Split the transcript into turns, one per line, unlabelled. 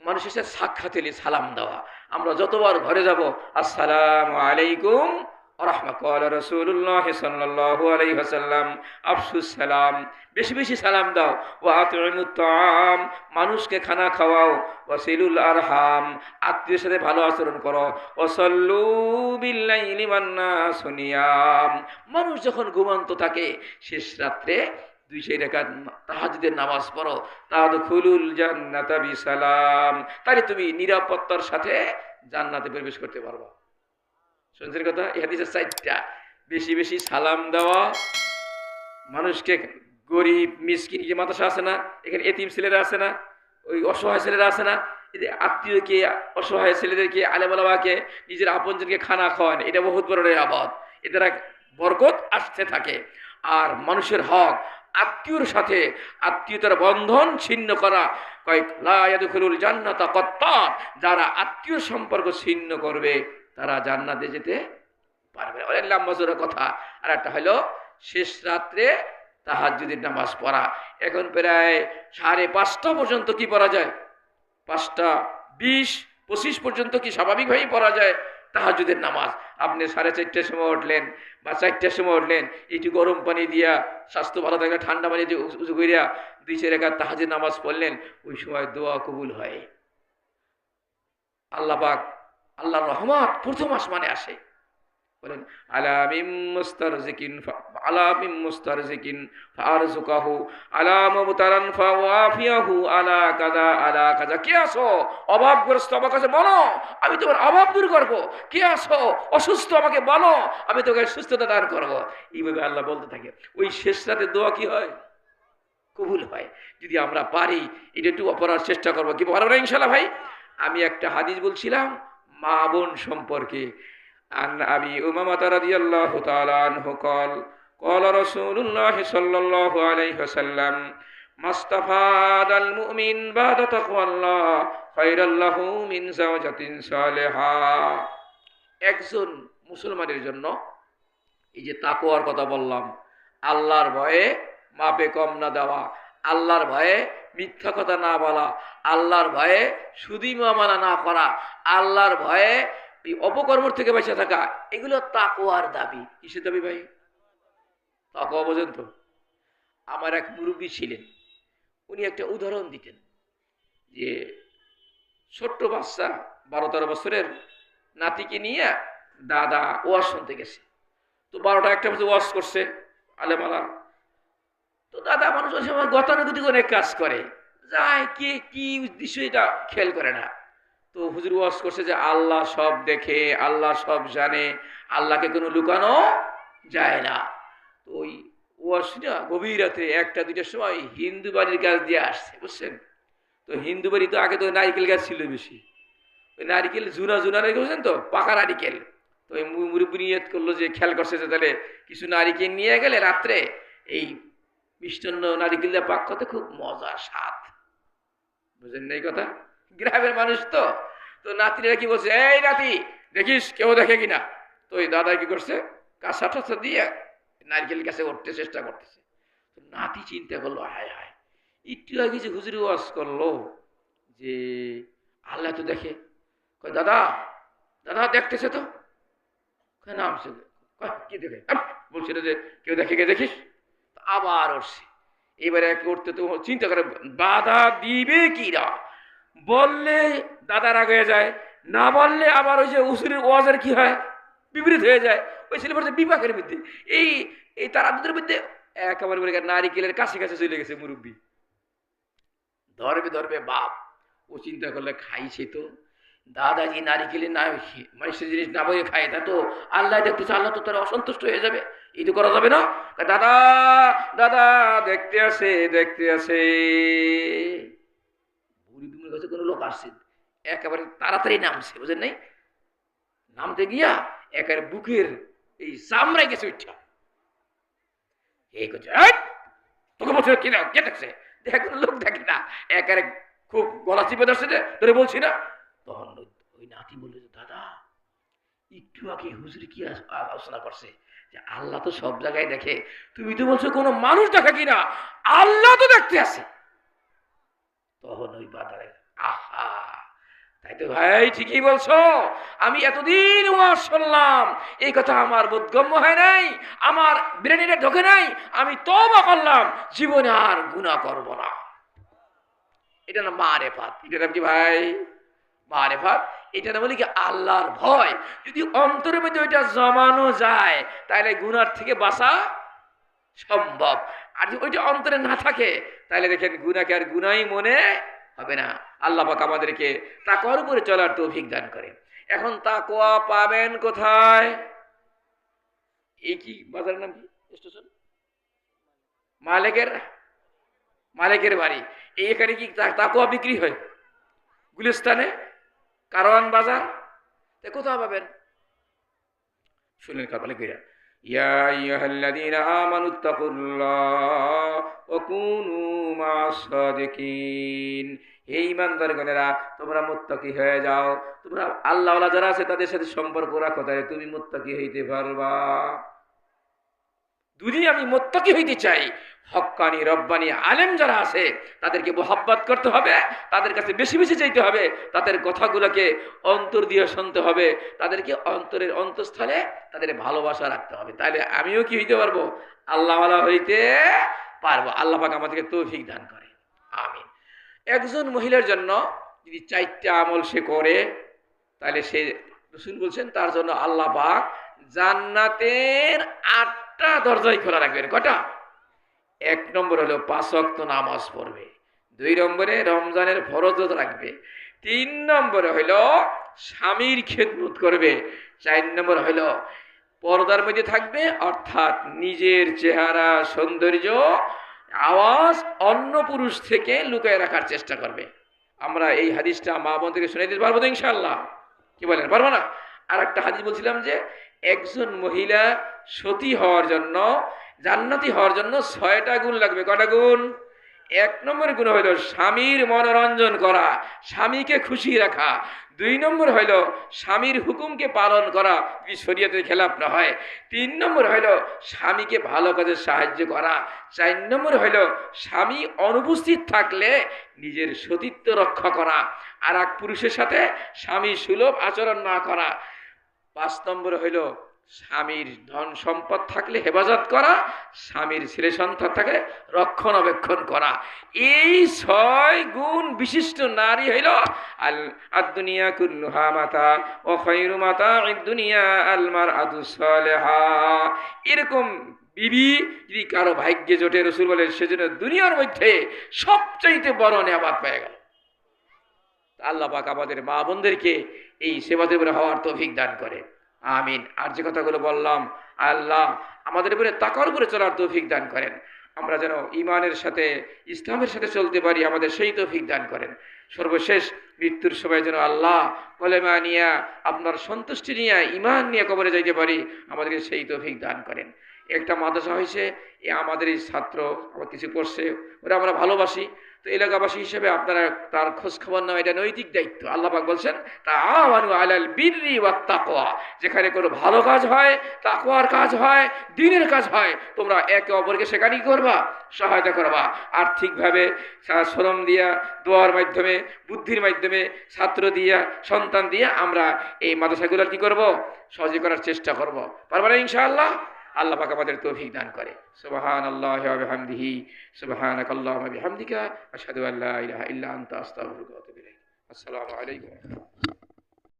মানুষ এসে সাক্ষাৎ এলে সালাম দেওয়া। আমরা যতবার ঘরে যাব আসসালামু আলাইকুম রাহমাতুল্লাহ রাসূলুল্লাহ সাল্লাল্লাহু আলাইহি ওয়াসাল্লাম আফসুস সালাম, বেশি বেশি সালাম দাও। ওয়া আতইমুত তাআম, মানুষকে খানা খাওয়াও। ওয়াসিলুল আরহাম, আত্মীয়ের সাথে ভালো আচরণ করো। ওয়াসাল্লু বিল্লাইলি ওয়ান নাসু নিয়াম, মানুষ যখন ঘুমন্ত থাকে শেষ রাত্রে 2 রাকাত তাহাজ্জুদের নামাজ পড়ো। তাদখুলুল জান্নাতা বিসালাম, তাহলে তুমি নিরাপত্তার সাথে জান্নাতে প্রবেশ করতে পারবা। শুনছেন কথা? এই হাদিসের 4টা। বেশি বেশি সালাম দেওয়া, মানুষকে, গরিব মিসকিন, যে মাদ্রাসা আছে না, এখানে এতিম ছেলেরা আছে না, ওই অসহায় ছেলেরা আছে না, এদের আত্মীয়কে, অসহায় ছেলেদেরকে, আলেমালামাকে, নিজের আপনজনকে খানা খাওয়ান, এটা বহুত বড় আবাদ। এদের বরকত আসতে থাকে। আর মানুষের হক, আত্মীয়র সাথে আত্মীয়তার বন্ধন ছিন্ন করা, কয়েক লা ইয়াদখুলুল জান্নাতা কাত্তাত, যারা আত্মীয় সম্পর্ক ছিন্ন করবে তারা জান্নাতে যেতে পারবে না। অনেক লম্বা জোরে কথা। আর একটা হলো শেষ রাত্রে তাহাজ্জুদের নামাজ পড়া। এখন প্রায় 5:30 পর্যন্ত কি পড়া যায়? 5:20-25 পর্যন্ত কি স্বাভাবিকভাবেই পড়া যায় তাহাজ্জুদের নামাজ। আপনি 4:30টার সময় উঠলেন বা 4টার সময় উঠলেন, একটু গরম পানি দিয়া, স্বাস্থ্য ভালো থাকলে ঠান্ডা পানি দিয়ে উজু করিয়া 2 রাকাত তাহাজ্জুদ নামাজ পড়লেন, ওই সময় দোয়া কবুল হয়। আল্লাহ পাক, আল্লাহর রহমত প্রথম আসমানে আসে। বলেন আলা মিন মুস্তারজিকিন আলা মিন মুস্তারজিকিন ফারজুকাহু আলা মুবতারান ফাওয়াফিয়াহু আলা কাযা। কে আছো অভাবগ্রস্ত, আমার কাছে বলো, আমি তোমার অভাব দূর করব। কে আছো অসুস্থ, আমাকে বলো, আমি তোকে সুস্থতা দান করব। এইভাবে আল্লাহ বলতে থাকে। ওই শেষ রাতে দোয়া কি হয়? কবুল হয়। যদি আমরা পারি এটা একটু পড়ার চেষ্টা করবো। কি পারবো না ইনশাল্লাহ ভাই? আমি একটা হাদিস বলছিলাম মা বোন সম্পর্কে। عن أبي أمامة رضي الله تعالى عنه قال قال رسول الله صلى الله عليه وسلم ما استفاد المؤمن بعد تقوى الله خيرا له من زوجة صالحة। একজন মুসলমানের জন্য এই যে তাকওয়ার কথা বললাম, আল্লাহর ভয়ে মাপে কম না দেওয়া, আল্লাহর ভয়ে মিথ্যা কথা না বলা, আল্লাহর ভয়ে সুদি মুআমালা না করা, আল্লাহর ভয়ে অপকর্ম থেকে বেঁচে থাকা, এগুলো তাকওয়ার দাবি। কিসের দাবি ভাই? তাকওয়া বোঝেন তো? আমার এক মুরব্বী ছিলেন, উনি একটা উদাহরণ দিতেন যে ছোট্ট বাচ্চা 12-13 বছরের নাতিকে নিয়ে দাদা ওয়াজ শুনতে গেছে। তো 12টা-1টা বছর ওয়াজ করছে আলেমালা। তো দাদা মানুষ ওই সময় গতানুগতিক অনেক কাজ করে, যায় কে কি উদ্দেশ্য এটা খেয়াল করে না। তো হুজুর ওয়াজ করছে যে আল্লাহ সব দেখে, আল্লাহ সব জানে, আল্লাহকে কোনো লুকানো যায় না। তো ওই ওয়াজটা গভীর রাতে 1টা-2টার সময় হিন্দু বাড়ির গাছ দিয়ে আসছে, বুঝছেন? তো হিন্দু বাড়ি তো আগে তো নারিকেল গাছ ছিল বেশি, ওই নারিকেল জুনা নারিকেল, বুঝছেন তো, পাকা নারিকেল। তো ওই মুরব্বী নিয়ত করলো যে, খেয়াল করছে যে তাহলে কিছু নারিকেল নিয়ে গেলে রাত্রে এই মিষ্টান্ন নারিকেল দিয়ে পাক করতে খুব মজা স্বাদ। বুঝলেন না এই কথা? গ্রামের মানুষ তো। তো নাতিরা কি বলছে, এই নাতি দেখিস কেউ দেখে কিনা। তো ওই দাদা কি করছে, কাঁচা টাচা দিয়ে নারকেল গাছে উঠতে চেষ্টা করতেছে। তো নাতি চিন্তা করলো, হায় হায়, একটু আগে যে হুজুর ওয়াজ করলো যে আল্লাহ তো দেখে, দাদা দাদা দেখতেছে তো, নামছে, কি দেখে? বলছিল যে কেউ দেখে, কে দেখিস? আবার উঠছে। এবারে উঠতে তো চিন্তা করে বাধা দিবে কিরা, বললে দাদা রাগ হয়ে যায়, না বললে আবার ওই যে উসুরের ওয়াজের কি হয়, বিপরীত হয়ে যায়। ওই ছেলে পড়ছে বিপাকের মধ্যে, এই এই তারাদের মধ্যে একেবারে বলে নারিকেলের কাছে কাছে চলে গেছে মুরব্বী। ধরবে বাপ। ও চিন্তা করলে খাইছে তো, দাদাজি নারিকেলের না মানুষের জিনিস না বলে খায়, তা তো আল্লাহ দেখতেছে, আল্লাহ তো তারা অসন্তুষ্ট হয়ে যাবে, এই তো করা যাবে না। দাদা দাদা দেখতে আসে বুড়ির কাছে কোনো লোক আসছে, একেবারে তাড়াতাড়ি নামছে, বুঝেন নাই? নামতে গিয়া একেবারে বুকের এই চামড়ায় গেছে উঠা, এই করছে, তোকে বলছে কি না, কে দেখছে? দেখ কোনো লোক দেখে না, একেবারে খুব গলা চিপে ধরছে, তোরে বলছি না। তখন ওই নাতি বললো যে, দাদা একটু আগে হুজুর কি আলোচনা করছে যে আল্লাহ তো সব জায়গায় দেখে, তুমি তো বলছো কোনো মানুষ দেখা কিনা, আল্লাহ তো দেখতে আছে। তখন ওই বাদারে আহা এত ভাই ঠিকই বলছো, আমি এতদিন ওয়াজ শুনলাম, এই কথা আমার বোধগম্য হয় নাই, আমার ব্রেনে ঢোকে নাই, আমি তওবা করলাম, জীবনে আর গুনাহ করব না। এটা না মারেফাত। এটা নাম কি ভাই? মারেফাত। এটা না বলি কি আল্লাহর ভয়। যদি অন্তরের মধ্যে ওইটা জমানো যায় তাহলে গুনার থেকে বাঁচা সম্ভব। আর যদি ওইটা অন্তরে না থাকে তাহলে দেখেন গুনাহকে আর গুনাহই মনে হবে না। আল্লাহ পাক আমাদেরকে তাকওয়ার উপরে চলার তৌফিক দান করে। এখন তাকওয়া পাবেন কোথায়? এই কি বাজারের নাম কি? স্টেশন মালিকের, মালিকের বাড়ি। এখানে কি তাকওয়া বিক্রি হয়? গুলিস্তানে, কারওয়ান বাজার, কোথাও পাবেন? শুনলেন কারবালে কইরা, ইয়া আইয়ুহাল্লাযীনা আমানুত্তাকুল্লাহ ওয়া কুনু মা'আস সাদিকিন। হে ঈমানদারগণেরা, তোমরা মুত্তাকি হয়ে যাও। তোমরা আল্লাহওয়ালা যারা আছে তাদের সাথে সম্পর্ক রাখো, তাহলে তুমি মুত্তাকি হইতে পারবা। যদি আমি মুত্তাকি হইতে চাই, হক্কানি রব্বানি আলেম যারা আছে তাদেরকে মোহাব্বত করতে হবে, তাদের কাছে বেশি বেশি চাইতে হবে, তাদের কথাগুলোকে অন্তর দিয়ে শুনতে হবে, তাদেরকে অন্তরের অন্তঃস্থলে তাদের ভালোবাসা রাখতে হবে। তাহলে আমিও কি হইতে পারবো? আল্লাহওয়ালা হইতে পারবো। আল্লাহ পাক আমাদেরকে তৌফিক দান করে, আমিন। একজন মহিলার জন্য যদি 4টা আমল সে করে, তাহলে সে, রাসূল বলছেন, তার জন্য আল্লাহ পাক জান্নাতের 8টা দরজাই খোলা রাখবেন। কটা? 1 নম্বর হলো 5 ওয়াক্ত নামাজ পড়বে, 2 নম্বরে রমজানের ফরজ রাখবে, 3 নম্বরে হলো স্বামীর খেদমত করবে, 4 নম্বর হলো পর্দার মধ্যে থাকবে, অর্থাৎ নিজের চেহারা সৌন্দর্য আওয়াজ অন্য পুরুষ থেকে লুকায় রাখার চেষ্টা করবে। আমরা এই হাদিসটা মা বোন থেকে শুনে দিতে পারবো তো ইনশাআল্লাহ? কি বলেন, পারবো না? আর একটা হাদিস বলছিলাম যে একজন মহিলা সতী হওয়ার জন্য, জান্নাতি হওয়ার জন্য 6টা গুণ লাগবে। কটা গুণ? 1 নম্বর গুণ হইল স্বামীর মনোরঞ্জন করা, স্বামীকে খুশি রাখা। 2 নম্বর হইল স্বামীর হুকুমকে পালন করা, যদি শরীয়তের খেলাফ না হয়। 3 নম্বর হইল স্বামীকে ভালো কাজে সাহায্য করা। 4 নম্বর হইল স্বামী অনুপস্থিত থাকলে নিজের সতীত্ব রক্ষা করা, আর এক পুরুষের সাথে স্বামী সুলভ আচরণ না করা। 5 নম্বর হইল স্বামীর ধন সম্পদ থাকলে হেফাজত করা, স্বামীর ছেলে সন্তান থাকলে রক্ষণাবেক্ষণ করা। এই 6 গুণ বিশিষ্ট নারী হইল আদ-দুনিয়া কুল্লুহা মাতা ওয়া খায়রু মাতা'id দুনিয়া আল মারআতু সালিহা। এরকম বিবি যদি কারো ভাগ্যে জোটে, রাসূল বলেন সেজন্য দুনিয়ার মধ্যে সবচাইতে বড় নেয়ামত পেয়ে গেল। আল্লাহ পাক আমাদের মা বোনদেরকে এই সেবাদের উপরে হওয়ার তৌফিক দান করে, আমিন। আর যে কথাগুলো বললাম, আল্লাহ আমাদের উপরে তাকওয়ার উপরে চলার তৌফিক দান করেন। আমরা যেন ঈমানের সাথে, ইসলামের সাথে চলতে পারি, আমাদের সেই তৌফিক দান করেন। সর্বশেষ মৃত্যুর সময় যেন আল্লাহ কলেমা নিয়া, আপনার সন্তুষ্টি নিয়ে, ঈমান নিয়ে কবরে যাইতে পারি, আমাদেরকে সেই তৌফিক দান করেন। একটা মাদ্রাসা হয়েছে, আমাদের এই ছাত্র আমার কিছু পড়ছে, ওরা আমরা ভালোবাসি, তো এলাকাবাসী হিসেবে আপনারা তার খোঁজ খবর নেওয়া এটা নৈতিক দায়িত্ব। আল্লাহ পাক বলছেন তাআওয়ানু আলাল বিররি ওয়াত তাকওয়া, যেখানে কোনো ভালো কাজ হয়, তাকওয়ার কাজ হয়, দ্বীনের কাজ হয়, তোমরা একে অপরকে সেখানেই করবা, সহায়তা করবা। আর্থিকভাবে, শ্রম দিয়া, দোয়ার মাধ্যমে, বুদ্ধির মাধ্যমে, ছাত্র দিয়া, সন্তান দিয়া আমরা এই মাদ্রাসাগুলোর কি করব? সহজে করার চেষ্টা করব। পারবো না ইনশাআল্লাহ? আল্লাহ পাক আমাদের তৌফিক দান করে। সুবহানাল্লাহি ওয়া বিহামদিহি, সুবহানাকাল্লাহুম্মা বিহামদিকা, আশহাদু আল্লা ইলাহা ইল্লা আনতা, আস্তাগফিরুকা ওয়া আতুবু ইলাইক। আসসালামু আলাইকুম।